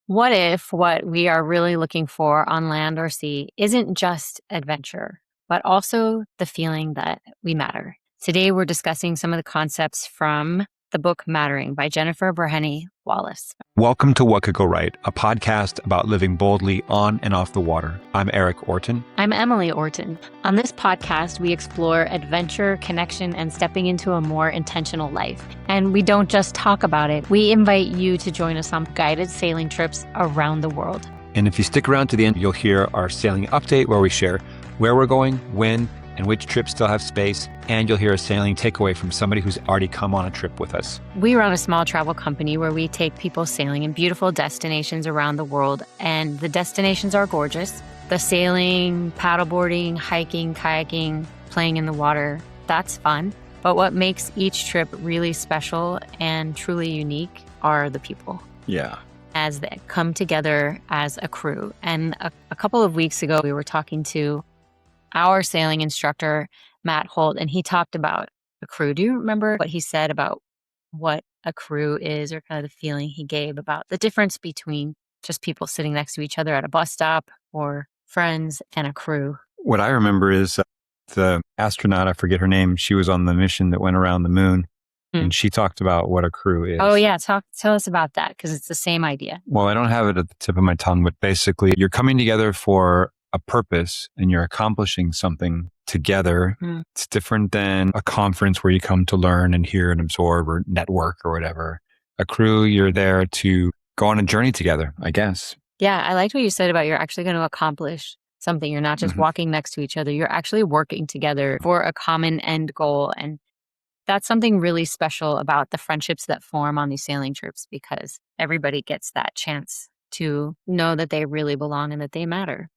What if what we are really looking for on land or sea isn't just adventure, but also the feeling that we matter? Today, we're discussing some of the concepts from the book Mattering by Jennifer Breheny Wallace. Welcome to What Could Go Right, a podcast about living boldly on and off the water. I'm Eric Orton. I'm Emily Orton. On this podcast, we explore adventure, connection, and stepping into a more intentional life. And we don't just talk about it. We invite you to join us on guided sailing trips around the world. And if you stick around to the end, you'll hear our sailing update where we share where we're going, when, and which trips still have space. And you'll hear a sailing takeaway from somebody who's already come on a trip with us. We run a small travel company where we take people sailing in beautiful destinations around the world. And the destinations are gorgeous. The sailing, paddleboarding, hiking, kayaking, playing in the water, that's fun. But what makes each trip really special and truly unique are the people. Yeah. As they come together as a crew. And a couple of weeks ago, we were talking to our sailing instructor, Matt Holt, and he talked about a crew. Do you remember what he said about what a crew is, or kind of the feeling he gave about the difference between just people sitting next to each other at a bus stop or friends and a crew? What I remember is the astronaut, I forget her name, she was on the mission that went around the moon. And she talked about what a crew is. Oh, yeah. Tell us about that, because it's the same idea. Well, I don't have it at the tip of my tongue, but basically you're coming together for a purpose and you're accomplishing something together. It's different than a conference where you come to learn and hear and absorb or network or whatever. A crew, you're there to go on a journey together, I guess. Yeah, I liked what you said about you're actually going to accomplish something. You're not just walking next to each other. You're actually working together for a common end goal. And that's something really special about the friendships that form on these sailing trips, because everybody gets that chance to know that they really belong and that they matter.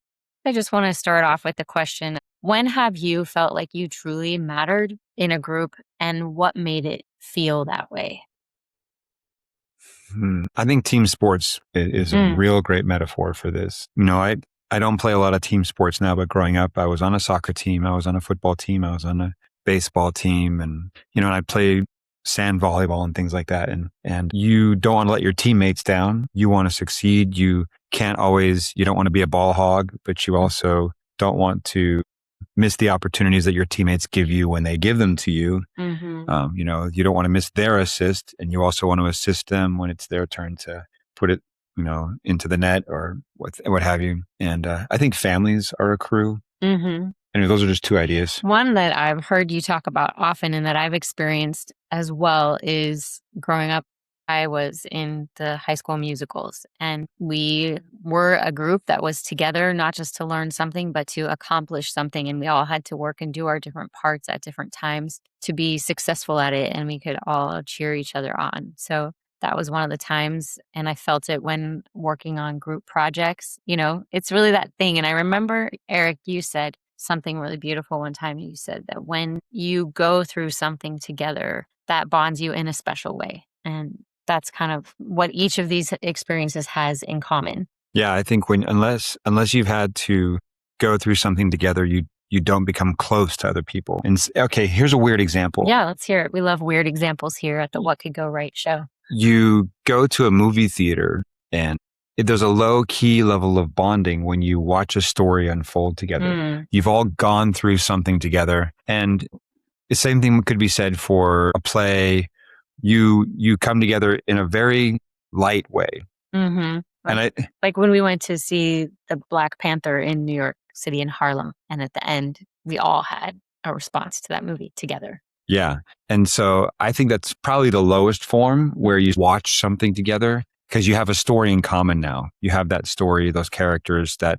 I just want to start off with the question, when have you felt like you truly mattered in a group, and what made it feel that way? I think team sports is a real great metaphor for this. You know, I don't play a lot of team sports now, but growing up, I was on a soccer team, I was on a football team, I was on a baseball team, and, you know, and I played sand volleyball and things like that. And you don't want to let your teammates down. You want to succeed. You don't want to be a ball hog, but you also don't want to miss the opportunities that your teammates give you when they give them to you. You know, you don't want to miss their assist, and you also want to assist them when it's their turn to put it, you know, into the net or what have you. And I think families are a crew. Anyway, those are just two ideas. One that I've heard you talk about often and that I've experienced as well is growing up, I was in the high school musicals, and we were a group that was together, not just to learn something, but to accomplish something. And we all had to work and do our different parts at different times to be successful at it. And we could all cheer each other on. So that was one of the times. And I felt it when working on group projects. You know, it's really that thing. And I remember, Eric, you said something really beautiful one time. You said that when you go through something together, that bonds you in a special way. And that's kind of what each of these experiences has in common. Yeah, I think unless you've had to go through something together, you don't become close to other people. And okay, here's a weird example. Yeah, let's hear it. We love weird examples here at the What Could Go Right show. You go to a movie theater, and there's a low key level of bonding when you watch a story unfold together. You've all gone through something together, and the same thing could be said for a play. You come together in a very light way. And like when we went to see the Black Panther in New York City in Harlem, and at the end, we all had a response to that movie together. Yeah. And so I think that's probably the lowest form, where you watch something together because you have a story in common now. You have that story, those characters, that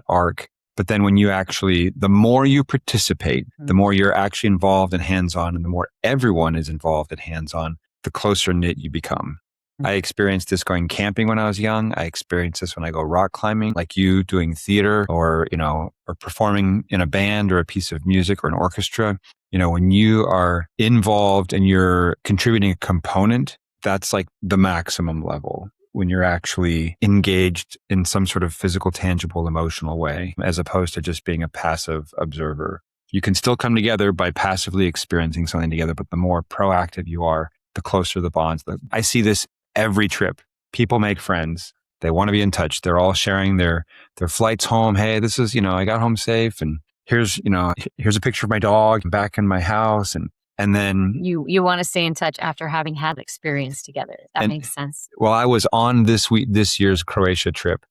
arc. But then when the more you participate, the more you're actually involved and hands-on, and the more everyone is involved and hands-on, the closer knit you become. I experienced this going camping when I was young. I experienced this when I go rock climbing, like you, doing theater or performing in a band or a piece of music or an orchestra. You know, when you are involved and you're contributing a component, that's like the maximum level. When you're actually engaged in some sort of physical, tangible, emotional way, as opposed to just being a passive observer. You can still come together by passively experiencing something together, but the more proactive you are, the closer the bonds. I see this every trip. People make friends They want to be in touch. They're all sharing their flights home. Hey, this is, I got home safe, and here's a picture of my dog back in my house, and then You want to stay in touch after having had experience together. That and makes sense. while I was on this year's Croatia trip,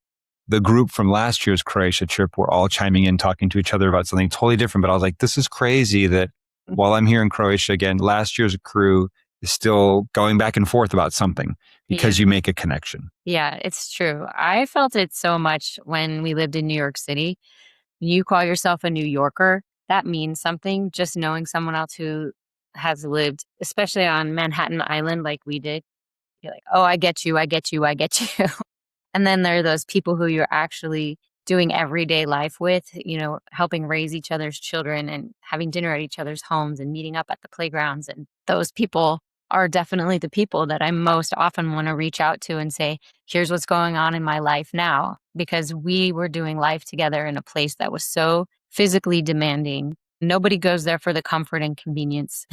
the group from last year's Croatia trip were all chiming in, talking to each other about something totally different. But I was like, this is crazy that while I'm here in Croatia again, last year's crew is still going back and forth about something because you make a connection. Yeah, it's true. I felt it so much when we lived in New York City. You call yourself a New Yorker, that means something. Just knowing someone else who has lived, especially on Manhattan Island like we did, you're like, oh, I get you, I get you, I get you. And then there are those people who you're actually doing everyday life with, helping raise each other's children and having dinner at each other's homes and meeting up at the playgrounds. And those people are definitely the people that I most often want to reach out to and say, here's what's going on in my life now, because we were doing life together in a place that was so physically demanding. Nobody goes there for the comfort and convenience.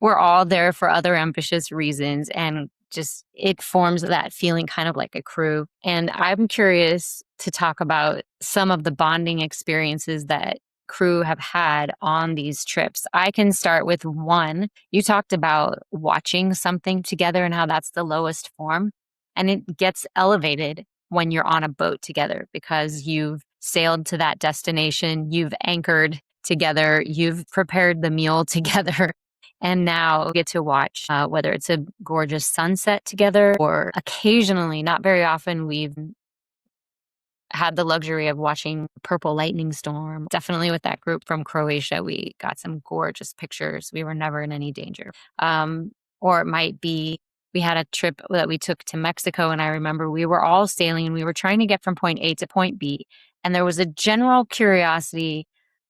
We're all there for other ambitious reasons, and just it forms that feeling kind of like a crew. And I'm curious to talk about some of the bonding experiences that crew have had on these trips. I can start with one. You talked about watching something together and how that's the lowest form. And it gets elevated when you're on a boat together because you've sailed to that destination, you've anchored together, you've prepared the meal together. And now get to watch whether it's a gorgeous sunset together or occasionally, not very often, we've had the luxury of watching purple lightning storm. Definitely with that group from Croatia, we got some gorgeous pictures. We were never in any danger. Or it might be we had a trip that we took to Mexico, and I remember we were all sailing and we were trying to get from point A to point B. And there was a general curiosity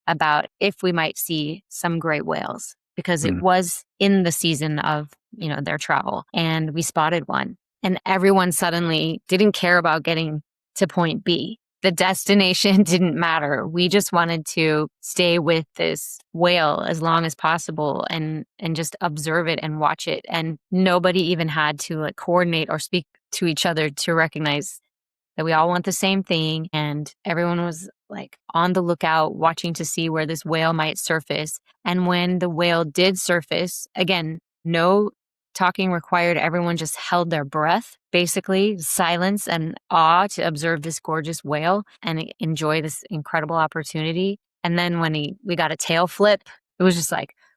about if we might see some great whales because it was in the season of, their travel. And we spotted one. And everyone suddenly didn't care about getting to point B. The destination didn't matter. We just wanted to stay with this whale as long as possible and just observe it and watch it. And nobody even had to coordinate or speak to each other to recognize that we all want the same thing. And everyone was on the lookout, watching to see where this whale might surface. And when the whale did surface, again, no talking required. Everyone just held their breath, basically silence and awe to observe this gorgeous whale and enjoy this incredible opportunity. And then when we got a tail flip, it was just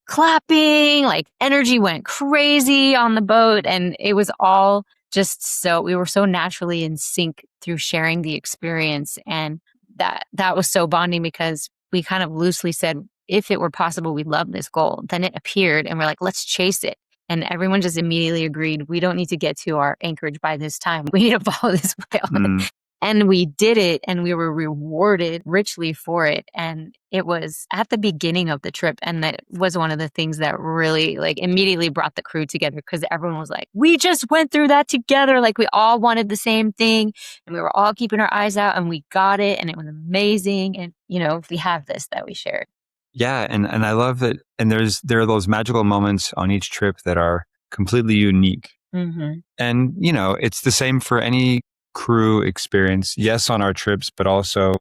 clapping, energy went crazy on the boat. And it was all we were so naturally in sync through sharing the experience. And that was so bonding because we kind of loosely said, if it were possible, we'd love this goal. Then it appeared and we're like, let's chase it. And everyone just immediately agreed, we don't need to get to our anchorage by this time. We need to follow this whale. And we did it, and we were rewarded richly for it. And it was at the beginning of the trip. And that was one of the things that really immediately brought the crew together because everyone was like, we just went through that together. We all wanted the same thing and we were all keeping our eyes out and we got it. And it was amazing. And, we have this that we shared. Yeah. And I love that. And there are those magical moments on each trip that are completely unique. Mm-hmm. And, it's the same for any crew experience. Yes, on our trips, but also,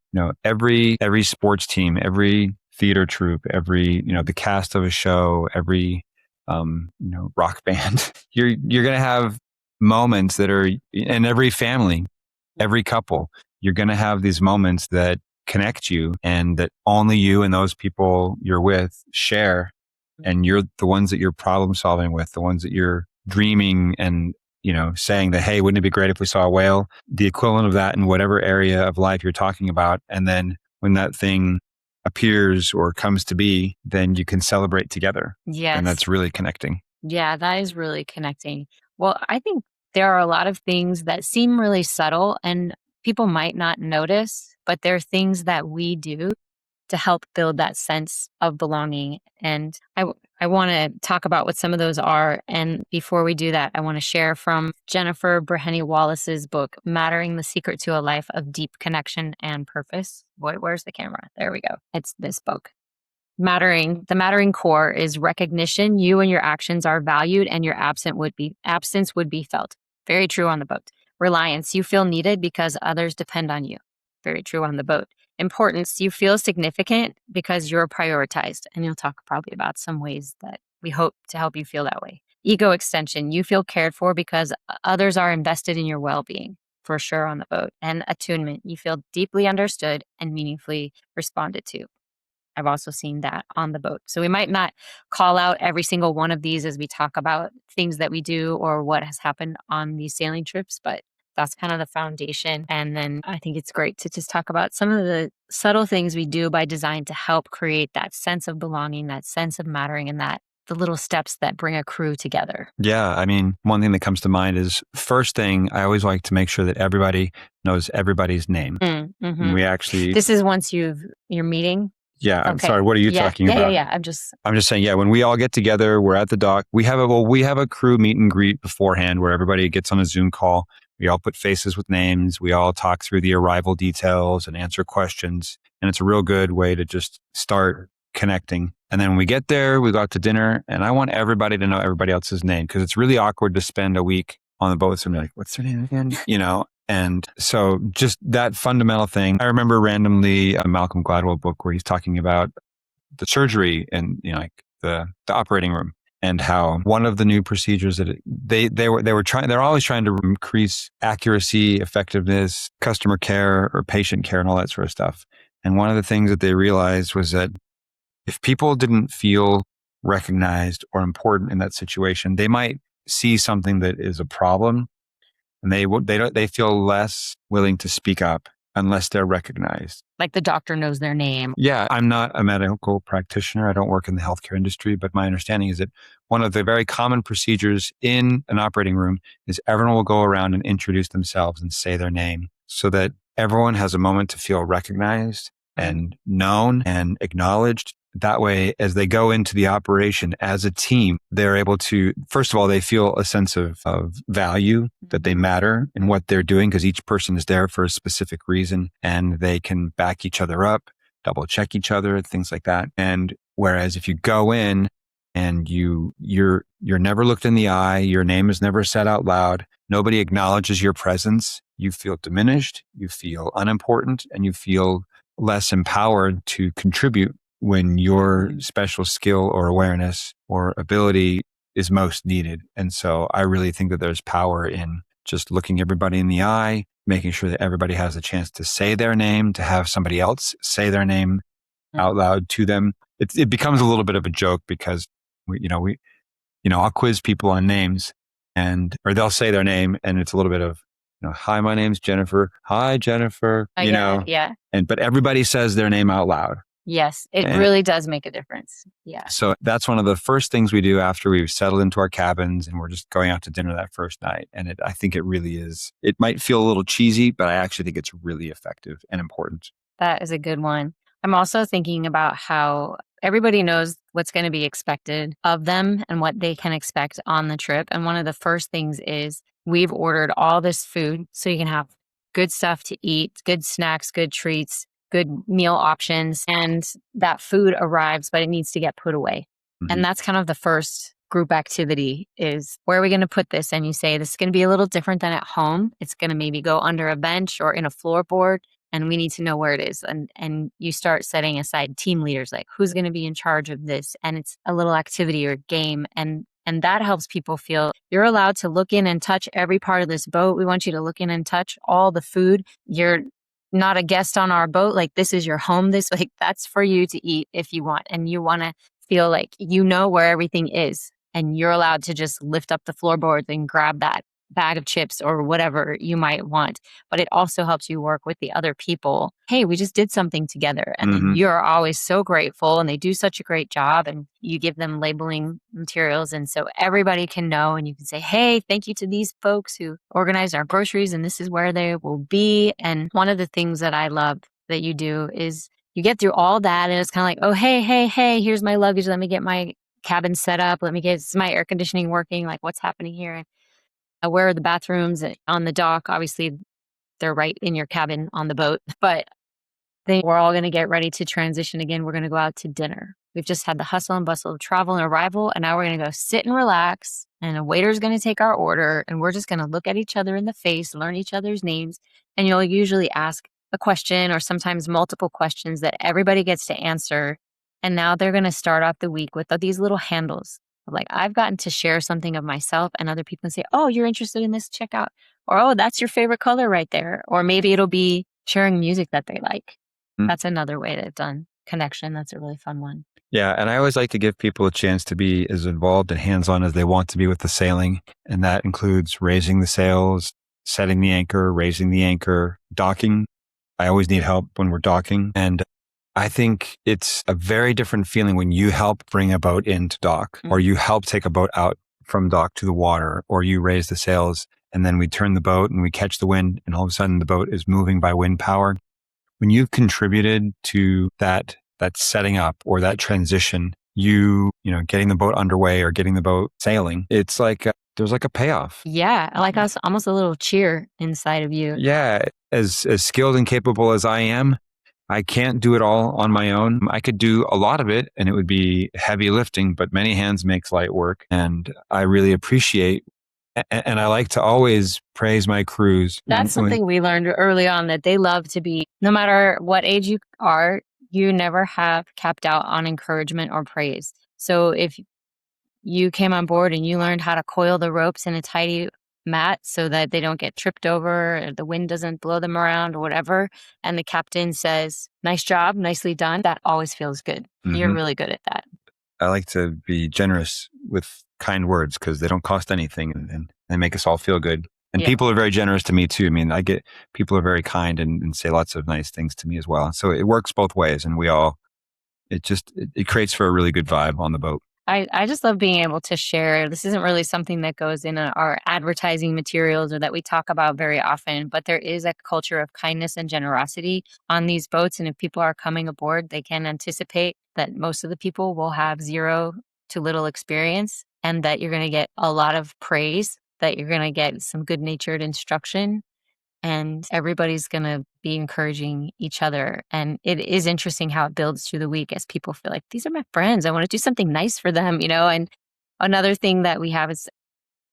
every sports team, every theater troupe, every, the cast of a show, every, rock band, you're going to have moments that are in every family, every couple, you're going to have these moments that connect you and that only you and those people you're with share. And you're the ones that you're problem solving with, the ones that you're dreaming and, saying that, hey, wouldn't it be great if we saw a whale? The equivalent of that in whatever area of life you're talking about. And then when that thing appears or comes to be, then you can celebrate together. Yes. And that's really connecting. Yeah, that is really connecting. Well, I think there are a lot of things that seem really subtle and people might not notice, but there are things that we do to help build that sense of belonging. And I want to talk about what some of those are. And before we do that, I want to share from Jennifer Breheny Wallace's book, Mattering: The Secret to a Life of Deep Connection and Purpose. Boy, where's the camera? There we go. It's this book. The mattering core is recognition you and your actions are valued and your absence would be felt. Very true on the boat. Reliance, you feel needed because others depend on you. Very true on the boat. Importance, you feel significant because you're prioritized. And you'll talk probably about some ways that we hope to help you feel that way. Ego extension, you feel cared for because others are invested in your well being, for sure on the boat. And attunement, you feel deeply understood and meaningfully responded to. I've also seen that on the boat. So we might not call out every single one of these as we talk about things that we do or what has happened on these sailing trips, but that's kind of the foundation. And then I think it's great to just talk about some of the subtle things we do by design to help create that sense of belonging, that sense of mattering, and that the little steps that bring a crew together. Yeah. I mean, one thing that comes to mind is first thing, I always like to make sure that everybody knows everybody's name. Mm-hmm. We actually, this is once you're meeting. Yeah. I'm Okay. sorry. What are you talking about? Yeah. I'm just saying, yeah, when we all get together, we're at the dock. We have a crew meet and greet beforehand where everybody gets on a Zoom call. We all put faces with names. We all talk through the arrival details and answer questions. And it's a real good way to just start connecting. And then when we get there, we go out to dinner, and I want everybody to know everybody else's name because it's really awkward to spend a week on the boat and be like, what's their name again? And so just that fundamental thing. I remember randomly a Malcolm Gladwell book where he's talking about the surgery and like the operating room, and how one of the new procedures that they're always trying to increase accuracy, effectiveness, customer care or patient care and all that sort of stuff. And one of the things that they realized was that if people didn't feel recognized or important in that situation, they might see something that is a problem, and they feel less willing to speak up unless they're recognized. Like the doctor knows their name. Yeah, I'm not a medical practitioner. I don't work in the healthcare industry, but my understanding is that one of the very common procedures in an operating room is everyone will go around and introduce themselves and say their name so that everyone has a moment to feel recognized and known and acknowledged. That way, as they go into the operation as a team, they're able to, first of all, they feel a sense of value, that they matter in what they're doing because each person is there for a specific reason, and they can back each other up, double check each other, things like that. And whereas if you go in and you're never looked in the eye, your name is never said out loud, nobody acknowledges your presence, you feel diminished, you feel unimportant, and you feel less empowered to contribute when your special skill or awareness or ability is most needed. And so I really think that there's power in just looking everybody in the eye, making sure that everybody has a chance to say their name, to have somebody else say their name out loud to them. It becomes a little bit of a joke because I'll quiz people on names or they'll say their name and it's a little bit of, hi, my name's Jennifer. Hi, Jennifer. Yeah. But everybody says their name out loud. Yes, it really does make a difference. Yeah. So that's one of the first things we do after we've settled into our cabins and we're just going out to dinner that first night. And I think it really is. It might feel a little cheesy, but I actually think it's really effective and important. That is a good one. I'm also thinking about how everybody knows what's going to be expected of them and what they can expect on the trip. And one of the first things is we've ordered all this food so you can have good stuff to eat, good snacks, good treats, good meal options, and that food arrives, but it needs to get put away. Mm-hmm. And that's kind of the first group activity is, where are we going to put this? And you say, this is going to be a little different than at home. It's going to maybe go under a bench or in a floorboard, and we need to know where it is. And you start setting aside team leaders, like who's going to be in charge of this? And it's a little activity or game. And that helps people feel you're allowed to look in and touch every part of this boat. We want you to look in and touch all the food. You're not a guest on our boat. Like, this is your home. That's for you to eat if you want. And you want to feel like you know where everything is. And you're allowed to just lift up the floorboards and grab that bag of chips or whatever you might want. But it also helps you work with the other people. Hey, we just did something together. And then you're always so grateful, and they do such a great job, and you give them labeling materials. And so everybody can know, and you can say, hey, thank you to these folks who organized our groceries, and this is where they will be. And one of the things that I love that you do is you get through all that, and it's kind of like, oh, hey, here's my luggage. Let me get my cabin set up. Is my air conditioning working? Like, what's happening here? Where are the bathrooms on the dock? Obviously, they're right in your cabin on the boat. But then we're all going to get ready to transition again. We're going to go out to dinner. We've just had the hustle and bustle of travel and arrival, and now we're going to go sit and relax, and a waiter's going to take our order, and we're just going to look at each other in the face, learn each other's names, and you'll usually ask a question or sometimes multiple questions that everybody gets to answer. And now they're going to start off the week with these little handles. Like, I've gotten to share something of myself, and other people can say, oh, you're interested in this, check out. Or, oh, that's your favorite color right there. Or maybe it'll be sharing music that they like. That's another way they've done connection. That's a really fun one. Yeah. And I always like to give people a chance to be as involved and hands-on as they want to be with the sailing. And that includes raising the sails, setting the anchor, raising the anchor, docking. I always need help when we're docking. And I think it's a very different feeling when you help bring a boat into dock, or you help take a boat out from dock to the water, or you raise the sails and then we turn the boat and we catch the wind, and all of a sudden the boat is moving by wind power. When you've contributed to that setting up or that transition, you know, getting the boat underway or getting the boat sailing, it's like there's like a payoff. Yeah, like us, almost a little cheer inside of you. Yeah, as skilled and capable as I am, I can't do it all on my own. I could do a lot of it and it would be heavy lifting, but many hands makes light work. And I really appreciate, and I like to always praise my crews. That's something we learned early on, that they love to be, no matter what age you are, you never have capped out on encouragement or praise. So if you came on board and you learned how to coil the ropes in a tidy mat so that they don't get tripped over, or the wind doesn't blow them around or whatever, and the captain says, nice job, nicely done, that always feels good. You're really good at that. I like to be generous with kind words because they don't cost anything and they make us all feel good. And people are very generous to me too. I mean, people are very kind and say lots of nice things to me as well. So it works both ways, and it creates for a really good vibe on the boat. I just love being able to share. This isn't really something that goes in our advertising materials or that we talk about very often, but there is a culture of kindness and generosity on these boats. And if people are coming aboard, they can anticipate that most of the people will have zero to little experience, and that you're going to get a lot of praise, that you're going to get some good-natured instruction, and everybody's going to be encouraging each other. And it is interesting how it builds through the week as people feel like, these are my friends, I want to do something nice for them, you know. And another thing that we have is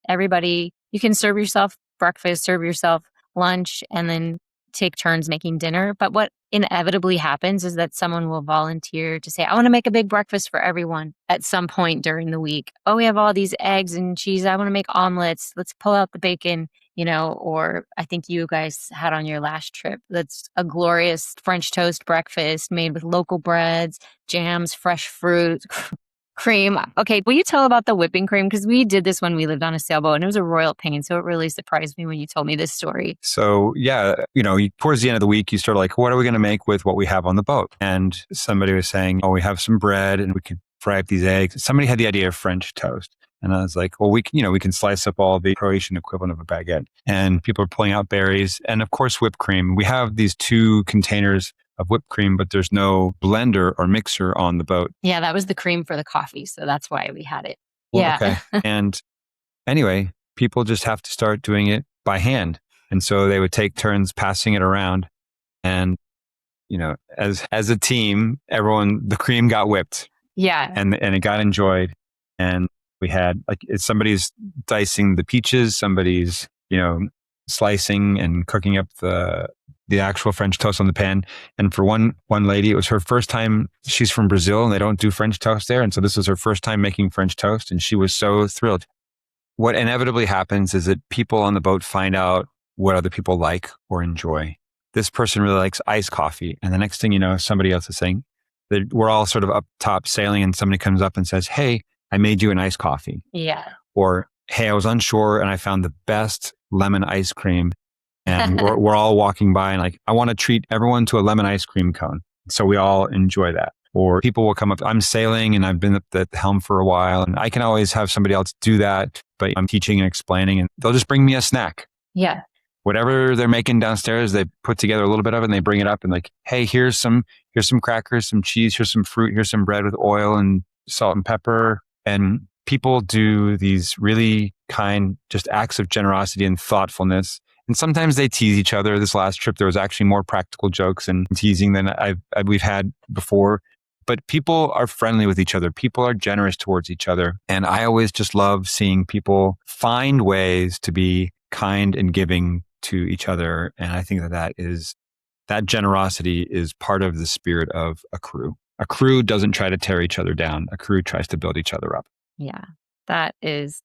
everybody, you can serve yourself breakfast, serve yourself lunch, and then take turns making dinner. But what inevitably happens is that someone will volunteer to say, I want to make a big breakfast for everyone at some point during the week. Oh, we have all these eggs and cheese, I want to make omelets, let's pull out the bacon, you know. Or I think you guys had on your last trip, that's a glorious French toast breakfast made with local breads, jams, fresh fruit, cream. Okay, will you tell about the whipping cream? Because we did this when we lived on a sailboat, and it was a royal pain. So it really surprised me when you told me this story. So yeah, you know, towards the end of the week, you start like, what are we going to make with what we have on the boat? And somebody was saying, oh, we have some bread and we could fry up these eggs. Somebody had the idea of French toast. And I was like, well, we can slice up all the Croatian equivalent of a baguette. And people are pulling out berries. And of course, whipped cream. We have these 2 containers of whipped cream, but there's no blender or mixer on the boat. Yeah, that was the cream for the coffee. So that's why we had it. Well, yeah. Okay. And anyway, people just have to start doing it by hand. And so they would take turns passing it around. And, you know, as a team, the cream got whipped. Yeah. And it got enjoyed. And we had, like, somebody's dicing the peaches, somebody's, you know, slicing and cooking up the actual French toast on the pan. And for one lady, it was her first time. She's from Brazil and they don't do French toast there. And so this was her first time making French toast. And she was so thrilled. What inevitably happens is that people on the boat find out what other people like or enjoy. This person really likes iced coffee. And the next thing you know, somebody else is saying that we're all sort of up top sailing, and somebody comes up and says, hey, I made you an iced coffee. Yeah. Or, hey, I was unsure and I found the best lemon ice cream. And we're all walking by and like, I want to treat everyone to a lemon ice cream cone. So we all enjoy that. Or people will come up, I'm sailing and I've been at the helm for a while, and I can always have somebody else do that, but I'm teaching and explaining, and they'll just bring me a snack. Yeah. Whatever they're making downstairs, they put together a little bit of it and they bring it up and like, hey, here's some crackers, some cheese, here's some fruit, here's some bread with oil and salt and pepper. And people do these really kind, just acts of generosity and thoughtfulness. And sometimes they tease each other. This last trip, there was actually more practical jokes and teasing than we've had before. But people are friendly with each other. People are generous towards each other. And I always just love seeing people find ways to be kind and giving to each other. And I think that generosity is part of the spirit of a crew. A crew doesn't try to tear each other down. A crew tries to build each other up. Yeah, that is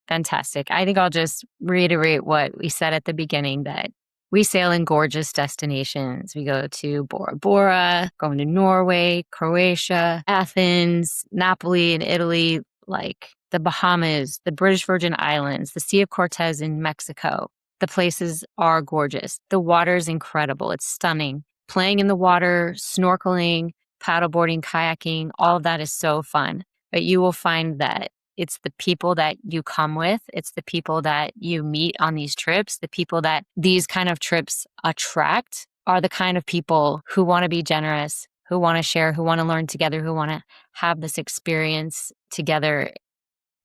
fantastic. I think I'll just reiterate what we said at the beginning, that we sail in gorgeous destinations. We go to Bora Bora, going to Norway, Croatia, Athens, Napoli in Italy, like the Bahamas, the British Virgin Islands, the Sea of Cortez in Mexico. The places are gorgeous. The water is incredible. It's stunning. Playing in the water, snorkeling, paddleboarding, kayaking, all of that is so fun. But you will find that it's the people that you come with. It's the people that you meet on these trips. The people that these kind of trips attract are the kind of people who want to be generous, who want to share, who want to learn together, who want to have this experience together.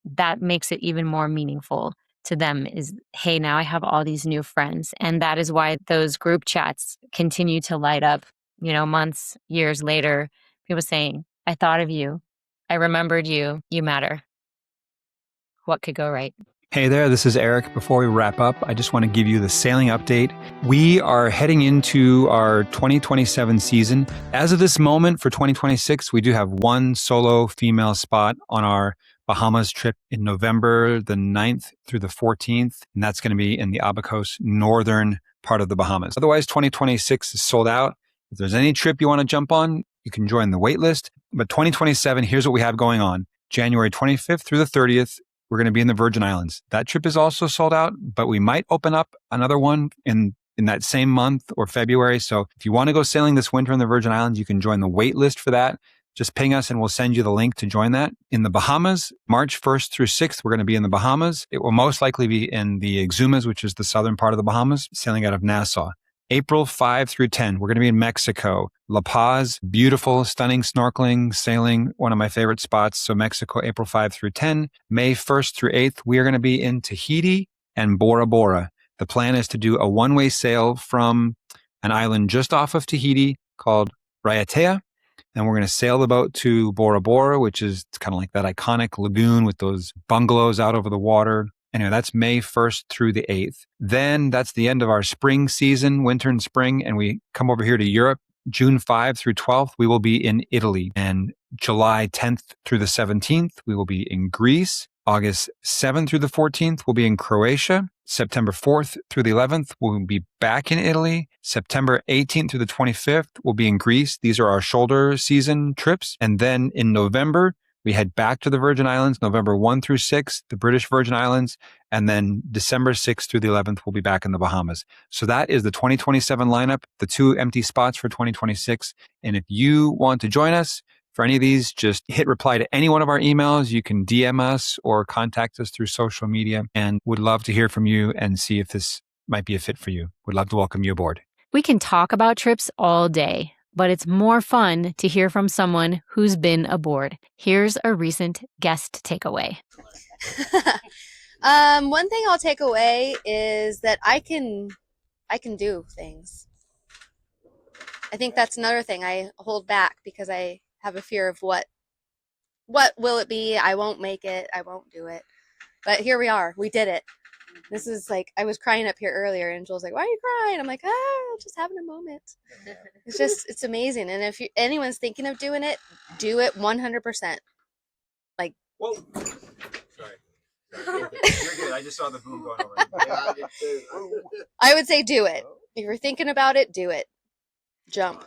That makes it even more meaningful to them is, hey, now I have all these new friends. And that is why those group chats continue to light up, months, years later, people saying, I thought of you. I remembered you. You matter. What could go right? Hey there, this is Eric. Before we wrap up, I just want to give you the sailing update. We are heading into our 2027 season. As of this moment for 2026, we do have one solo female spot on our Bahamas trip in November the 9th through the 14th, and that's going to be in the Abacos northern part of the Bahamas. Otherwise, 2026 is sold out. If there's any trip you want to jump on, you can join the wait list. But 2027, here's what we have going on. January 25th through the 30th, we're going to be in the Virgin Islands. That trip is also sold out, but we might open up another one in that same month or February. So if you want to go sailing this winter in the Virgin Islands, you can join the wait list for that. Just ping us and we'll send you the link to join that. In the Bahamas, March 1st through 6th, we're going to be in the Bahamas. It will most likely be in the Exumas, which is the southern part of the Bahamas, sailing out of Nassau. April 5 through 10, we're going to be in Mexico. La Paz, beautiful, stunning snorkeling, sailing, one of my favorite spots. So Mexico, April 5 through 10. May 1st through 8th, we are going to be in Tahiti and Bora Bora. The plan is to do a one-way sail from an island just off of Tahiti called Raiatea. And we're going to sail the boat to Bora Bora, which is kind of like that iconic lagoon with those bungalows out over the water. Anyway, that's May 1st through the 8th. Then that's the end of our spring season, winter and spring, and we come over here to Europe. June 5 through 12th, we will be in Italy. And July 10th through the 17th, we will be in Greece. August 7th through the 14th, we'll be in Croatia. September 4th through the 11th, we'll be back in Italy. September 18th through the 25th, we'll be in Greece. These are our shoulder season trips. And then in November, we head back to the Virgin Islands, November 1 through 6, the British Virgin Islands, and then December 6th through the 11th, we'll be back in the Bahamas. So that is the 2027 lineup, the 2 empty spots for 2026. And if you want to join us for any of these, just hit reply to any one of our emails. You can DM us or contact us through social media, and would love to hear from you and see if this might be a fit for you. Would love to welcome you aboard. We can talk about trips all day, but it's more fun to hear from someone who's been aboard. Here's a recent guest takeaway. One thing I'll take away is that I can do things. I think that's another thing I hold back because I have a fear of what will it be? I won't make it. I won't do it. But here we are. We did it. This is like, I was crying up here earlier and Joel's like, why are you crying? I'm like, just having a moment. It's amazing. And if anyone's thinking of doing it, do it 100%. Like, whoa. Sorry. You're good. I just saw the boom going over. I would say do it. If you're thinking about it, do it. Jump.